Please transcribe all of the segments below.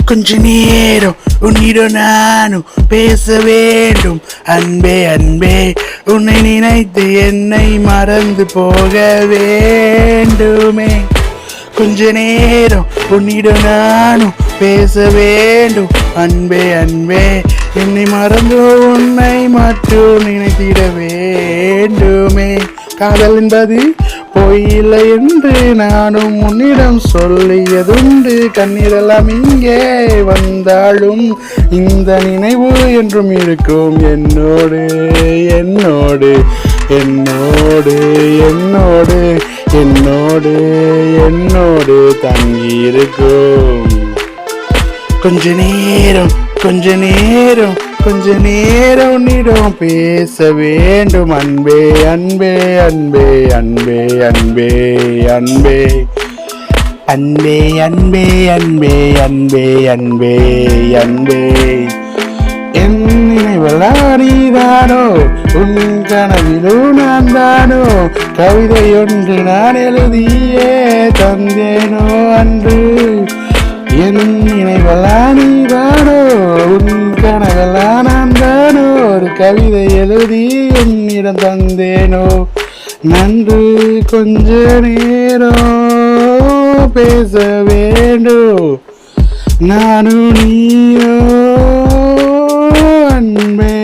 கொஞ்ச நேரம் உன்னிடம் நானும் பேச வேண்டும். அன்பே அன்பே, உன்னை நினைத்து என்னை மறந்து போக வேண்டுமே. கொஞ்ச நேரம் உன்னிடம் நானும் பேச வேண்டும். அன்பே அன்பே, என்னை மறந்து உன்னை மட்டும் நினைத்திட வேண்டுமே. காதல் என்பது பொய்யில்லை என்று நானும் உன்னிடம் சொல்லியதுண்டு. கண்ணீரெல்லாம் இங்கே வந்தாலும் இந்த நினைவு என்றும் இருக்கும் என்னோடு என்னோடு என்னோடு என்னோடு என்னோடு என்னோடு தங்கியிருக்கும். கொஞ்ச நேரம் கொஞ்ச நேரம் கொஞ்ச நேரம் உன்னிடம் பேச வேண்டும். அன்பே அன்பே அன்பே அன்பே அன்பே அன்பே அன்பே அன்பே அன்பே அன்பே அன்பே அன்பே. என் நினைவலாடிதானோ, உன் கனவிலும் நான் தானோ, கவிதை ஒன்று நான் எழுதியே தந்தேனோ அன்று. என் நினைவலாடிதானோ, உன் கனவெல்லாம் நான் தானோ, ஒரு கவிதை எழுதி உன்னிடம் தந்தேனோ. நன்று கொஞ்ச நேரம் பேச வேண்டும் நானும் நீயோ. அன்பே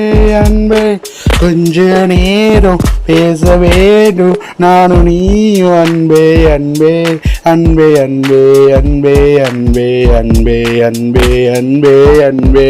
அன்பே, கொஞ்ச நேரம் பேச வேண்டும் நானும் நீயும். அன்பே அன்பே அன்பே அன்பே அன்பே அன்பே அன்பே அன்பே அன்பே அன்பே.